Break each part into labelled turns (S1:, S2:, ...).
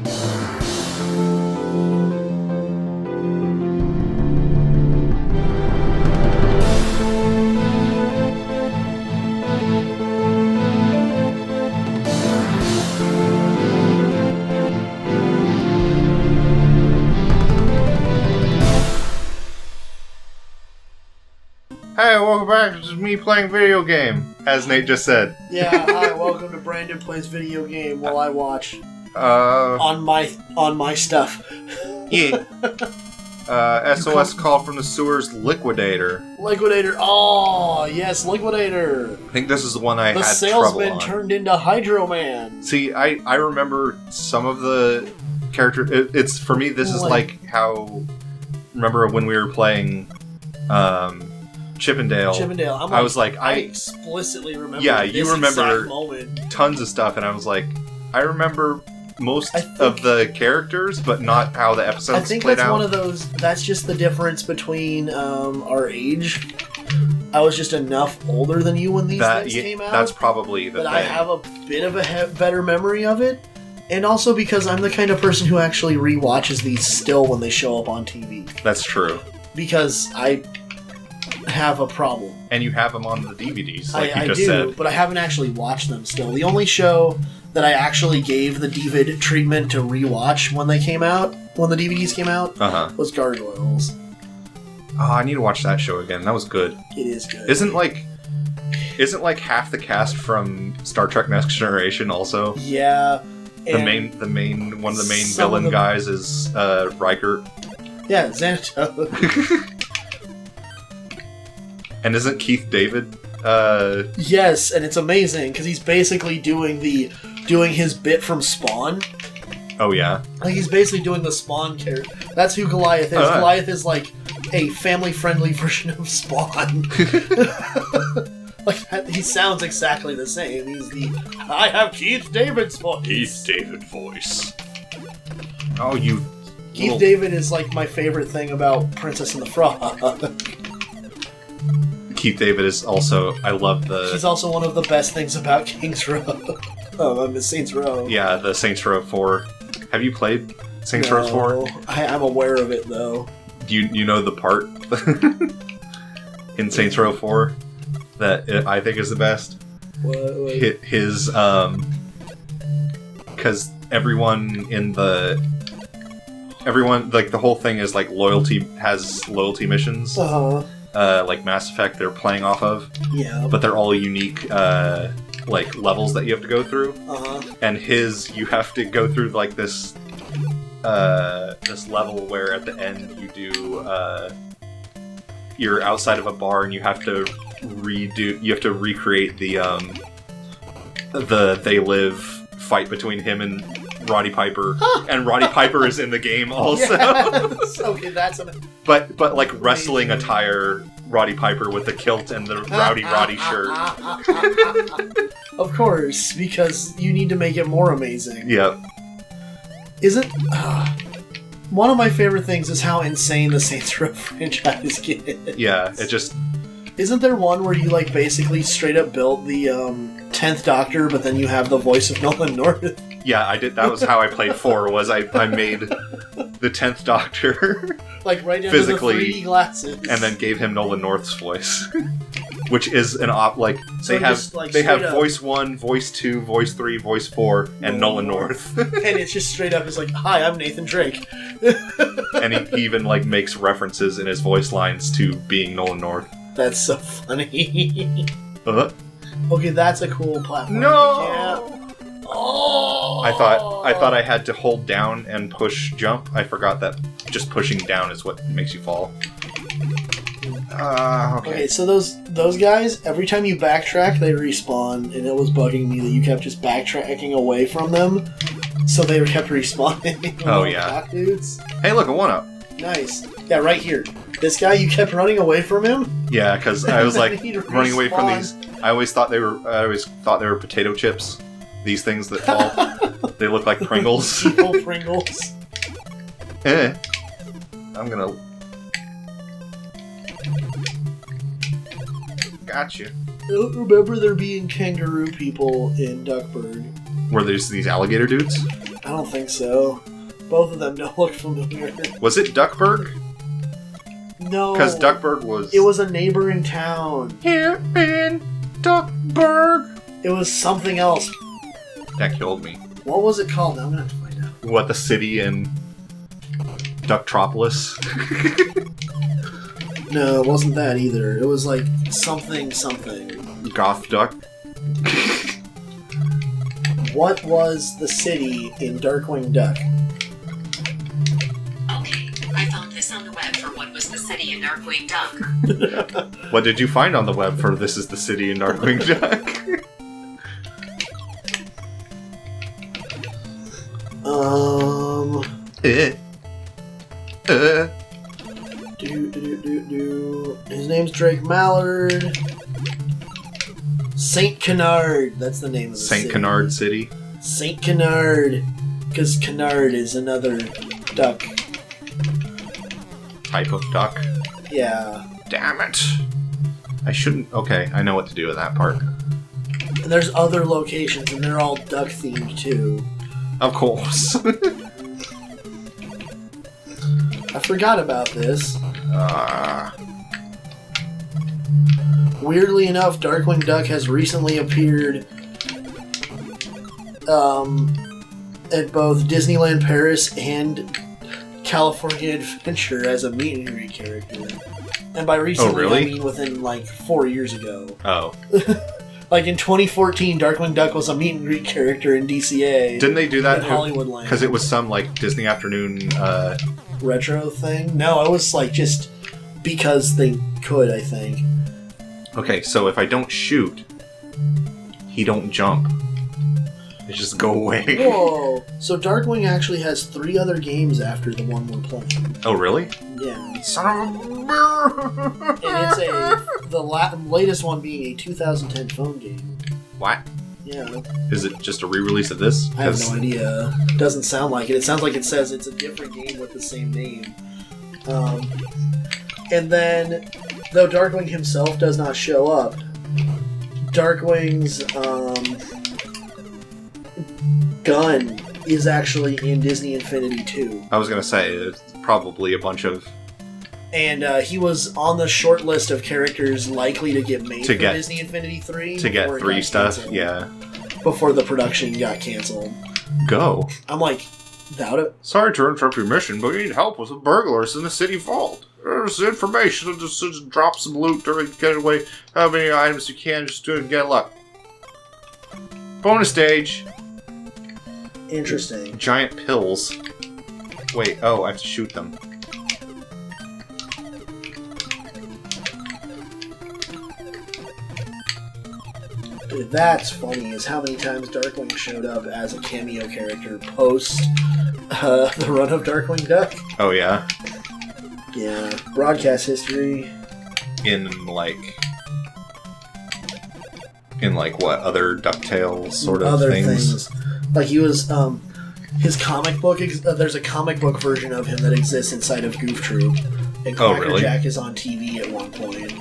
S1: Hey, welcome back. It's just me playing video game, as Nate just said.
S2: Yeah, hi, welcome to Brandon Plays Video Game while I watch on my stuff.
S1: Yeah. SOS Call from the Sewers Liquidator.
S2: Liquidator. Oh, yes, Liquidator.
S1: I think this is the one I
S2: the
S1: had trouble
S2: salesman
S1: on.
S2: turned into Hydro Man.
S1: See, I remember some of the character. It's for me. This is like how. Remember when we were playing Chippendale?
S2: Chippendale.
S1: I was like,
S2: I explicitly remember.
S1: Yeah,
S2: this
S1: you remember
S2: moment.
S1: Tons of stuff, and I was like, I remember most of the characters, but not how the episodes played out.
S2: I think that's one of those. That's just the difference between our age. I was just enough older than you when these things came out.
S1: That's probably the thing.
S2: But I have a bit of a better memory of it. And also because I'm the kind of person who actually rewatches these still when they show up on TV.
S1: That's true.
S2: Because I have a problem.
S1: And you have them on the DVDs, like you just
S2: do,
S1: said. But
S2: I haven't actually watched them still. The only show that I actually gave the DVD treatment to rewatch when they came out, when the DVDs came out, was Gargoyles.
S1: Oh, I need to watch that show again. That was good.
S2: It is good.
S1: Isn't like half the cast from Star Trek Next Generation also?
S2: Yeah.
S1: One of the main villain guys is Riker.
S2: Yeah, Xanato.
S1: And isn't Keith David?
S2: Yes, and it's amazing because he's basically doing his bit from Spawn.
S1: Oh yeah.
S2: Like he's basically doing the Spawn character. That's who Goliath is. Goliath is like a family-friendly version of Spawn. Like he sounds exactly the same. I have Keith David's voice.
S1: Keith David voice. Oh, you.
S2: Keith David is like my favorite thing about Princess and the Frog.
S1: Keith David is also. I love the.
S2: He's also one of the best things about King's Row. Saints Row.
S1: Yeah, the Saints Row 4. Have you played Saints Row 4?
S2: I'm aware of it though.
S1: Do you know the part in Saints Row 4 that I think is the best?
S2: What?
S1: His because everyone like the whole thing is like loyalty missions. Like Mass Effect, they're playing off of.
S2: Yeah.
S1: But they're all unique, like levels that you have to go through. And you have to go through like this level where at the end you do, you're outside of a bar and you have to recreate the They Live fight between him and Roddy Piper, and Roddy Piper is in the game also.
S2: Yes. Okay, that's
S1: but like wrestling attire Roddy Piper with the kilt and the Rowdy Roddy shirt.
S2: Of course, because you need to make it more amazing.
S1: Yep.
S2: Isn't one of my favorite things is how insane the Saints Row franchise gets.
S1: Yeah, it just.
S2: Isn't there one where you like basically straight up built the 10th Doctor, but then you have the voice of Nolan North?
S1: Yeah, I did. That was how I played 4. Was I made the 10th Doctor
S2: like right under
S1: physically,
S2: the 3D glasses,
S1: and then gave him Nolan North's voice, which is an like
S2: so
S1: they have voice 1, voice 2, voice 3, voice 4, and Nolan North.
S2: And it's just straight up. It's like, hi, I'm Nathan Drake.
S1: And he even like makes references in his voice lines to being Nolan North.
S2: That's so funny. Okay, that's a cool platform.
S1: No.
S2: Yeah. Oh.
S1: I thought I had to hold down and push jump. I forgot that just pushing down is what makes you fall. Okay,
S2: so those guys, every time you backtrack, they respawn, and it was bugging me that you kept just backtracking away from them, so they kept respawning.
S1: Oh yeah.
S2: Dudes.
S1: Hey, look, a 1-up.
S2: Nice. Yeah, right here. This guy, you kept running away from him?
S1: Yeah, because I was like running away from these. I always thought they were potato chips. These things that fall. They look like Pringles.
S2: Evil Pringles.
S1: I'm gonna. Gotcha.
S2: I don't remember there being kangaroo people in Duckburg.
S1: Were there these alligator dudes?
S2: I don't think so. Both of them don't look familiar.
S1: Was it Duckburg?
S2: No.
S1: Because Duckburg was...
S2: It was a neighboring town.
S1: Here in Duckburg.
S2: It was something else.
S1: That killed me.
S2: What was it called? Now I'm going to have to find out.
S1: What, the city in Ducktropolis?
S2: No, it wasn't that either. It was like something.
S1: Goth Duck?
S2: What was the city in Darkwing Duck?
S3: Okay, I found this on the web for what was the city in Darkwing Duck.
S1: What did you find on the web for this is the city in Darkwing Duck?
S2: His name's Drake Mallard. Saint Canard. That's the name of the city.
S1: Saint Canard City.
S2: Saint Canard. Because Canard is another duck.
S1: Type of duck?
S2: Yeah.
S1: Damn it. I shouldn't... Okay, I know what to do with that part.
S2: And there's other locations, and they're all duck-themed, too.
S1: Of course.
S2: I forgot about this. Weirdly enough, Darkwing Duck has recently appeared at both Disneyland Paris and California Adventure as a meet and greet character. And by recently,
S1: really?
S2: I mean within like 4 years ago.
S1: Oh.
S2: Like in 2014, Darkwing Duck was a meet and greet character in DCA.
S1: Didn't they do that
S2: in Hollywoodland?
S1: Because it was some like Disney Afternoon
S2: retro thing? No, it was like just because they could, I think.
S1: Okay, so if I don't shoot, he don't jump. It just go away.
S2: Whoa! So Darkwing actually has 3 other games after the one we're playing.
S1: Oh, really?
S2: Yeah.
S1: Son of a...
S2: And it's the latest one being a 2010 phone game.
S1: What?
S2: Yeah.
S1: Is it just a re-release of this?
S2: I have no idea. It doesn't sound like it. It sounds like it says it's a different game with the same name. And then, though Darkwing himself does not show up, Darkwing's gun is actually in Disney Infinity 2.
S1: I was going to say, it's probably a bunch of...
S2: And he was on the short list of characters likely to get made for Disney Infinity 3.
S1: To get 3 stuff, canceled. Yeah.
S2: Before the production got canceled.
S1: Go.
S2: I'm like, doubt it.
S1: Sorry to interrupt your mission, but we need help with the burglars in the city vault. There's information, just drop some loot during the getaway. How many items you can, just do it and get luck. Bonus stage.
S2: Interesting.
S1: Giant pills. Wait, oh, I have to shoot them.
S2: That's funny, is how many times Darkwing showed up as a cameo character post the run of Darkwing Duck.
S1: Oh, yeah?
S2: Yeah. Broadcast history.
S1: In, like, what, other DuckTales sort of
S2: other
S1: things?
S2: Like, he was, his comic book, there's a comic book version of him that exists inside of Goof Troop. And Cracker Jack is on TV at one point.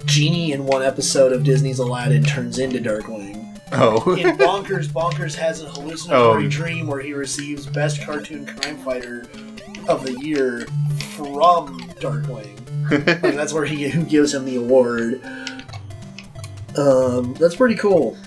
S2: Genie in one episode of Disney's Aladdin turns into Darkwing.
S1: Oh.
S2: In Bonkers has a hallucinatory dream where he receives Best Cartoon Crime Fighter of the Year from Darkwing. Like, that's who gives him the award. That's pretty cool.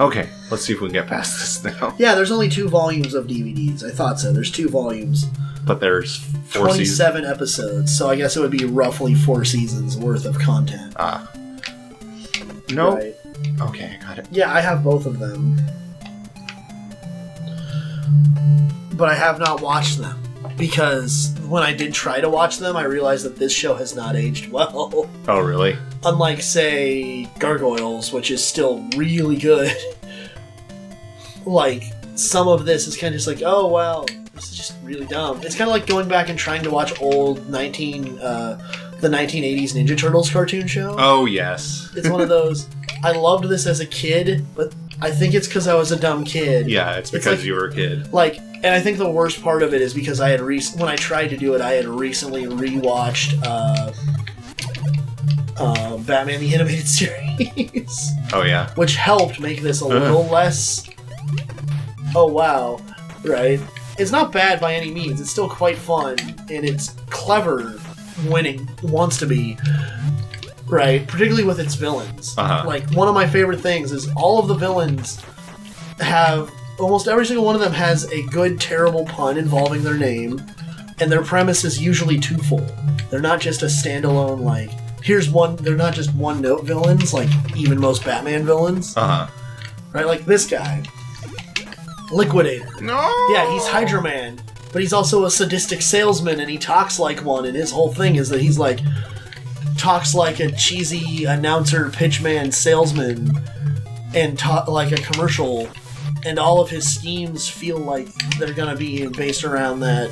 S1: Okay, let's see if we can get past this now.
S2: Yeah, there's only 2 volumes of DVDs. I thought so. There's 2 volumes.
S1: But there's
S2: 27 episodes, so I guess it would be roughly 4 seasons worth of content.
S1: Ah. No.
S2: Right.
S1: Okay, I got it.
S2: Yeah, I have both of them. But I have not watched them. Because when I did try to watch them, I realized that this show has not aged well.
S1: Oh, really?
S2: Unlike, say, Gargoyles, which is still really good. Like, some of this is kind of just like, oh, wow, this is just really dumb. It's kind of like going back and trying to watch old the 1980s Ninja Turtles cartoon show.
S1: Oh, yes.
S2: It's one of those, I loved this as a kid, but I think it's because I was a dumb kid.
S1: Yeah, it's because like, you were a kid.
S2: Like, and I think the worst part of it is because I had when I tried to do it, I had recently rewatched Batman the Animated Series.
S1: Oh, yeah.
S2: Which helped make this a little less... Oh, wow. Right? It's not bad by any means. It's still quite fun, and it's clever when it wants to be. Right? Particularly with its villains. Like, one of my favorite things is all of the villains have... Almost every single one of them has a good, terrible pun involving their name, and their premise is usually twofold. They're not just a standalone, like, here's one... They're not just one-note villains, like even most Batman villains. Right? Like this guy. Liquidator.
S1: No!
S2: Yeah, he's Hydra Man, but he's also a sadistic salesman, and he talks like one, and his whole thing is that he's like... talks like a cheesy announcer, pitchman, salesman, and like a commercial... And all of his schemes feel like they're gonna be based around that,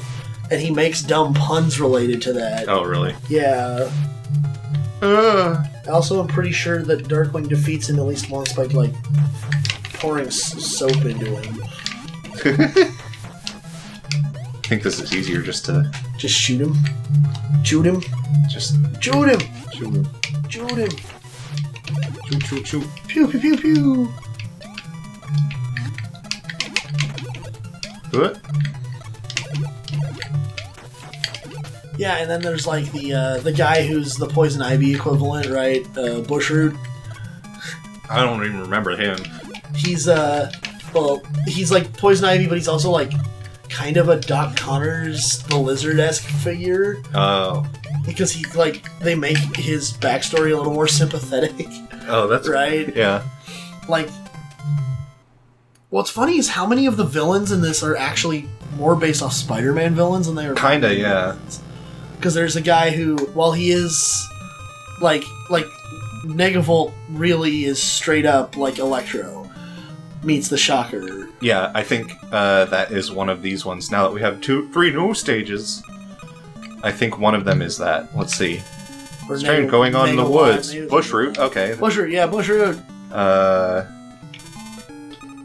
S2: and he makes dumb puns related to that.
S1: Oh, really?
S2: Yeah. Also, I'm pretty sure that Darkwing defeats him at least once by, like, pouring soap into him.
S1: I think this is easier just to...
S2: Just shoot him? Shoot him?
S1: Just...
S2: Shoot him!
S1: Shoot him.
S2: Shoot him!
S1: Shoot, shoot, shoot.
S2: Pew, pew, pew, pew!
S1: What?
S2: Yeah, and then there's like the guy who's the Poison Ivy equivalent, right? Bushroot.
S1: I don't even remember him.
S2: He's he's like Poison Ivy, but he's also like kind of a Doc Connors the Lizard-esque figure.
S1: Oh.
S2: Because he they make his backstory a little more sympathetic.
S1: Oh, that's
S2: right.
S1: Yeah.
S2: Like, what's funny is how many of the villains in this are actually more based off Spider-Man villains than they are.
S1: Kinda, yeah.
S2: Because there's a guy who, while he is like Negavolt, really is straight up like Electro meets the Shocker.
S1: Yeah, I think that is one of these ones. Now that we have 3 new stages, I think one of them is that. Let's see. Strange going on in the woods. Bushroot. Okay.
S2: Bushroot. Yeah, Bushroot.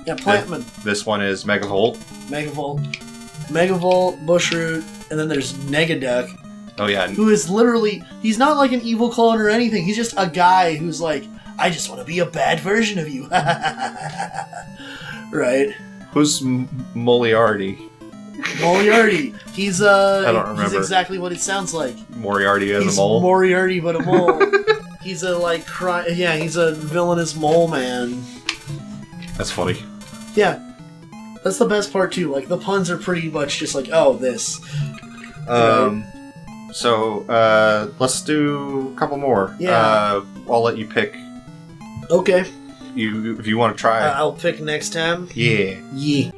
S2: Yeah, Plantman.
S1: This one is Megavolt.
S2: Megavolt, Bushroot, and then there's Negaduck.
S1: Oh, yeah.
S2: Who is literally... He's not like an evil clone or anything. He's just a guy who's like, I just want to be a bad version of you. Right?
S1: Who's Moriarty?
S2: Moriarty. He's,
S1: I don't remember.
S2: He's exactly what it sounds like.
S1: Moriarty as
S2: He's
S1: a mole?
S2: Moriarty but a mole. He's a, like, yeah, he's a villainous mole man.
S1: That's funny.
S2: Yeah. That's the best part, too. Like, the puns are pretty much just like, oh, this.
S1: So, let's do a couple more.
S2: Yeah.
S1: I'll let you pick.
S2: Okay.
S1: If you want to try.
S2: I'll pick next time.
S1: Yeah.
S2: Yeah.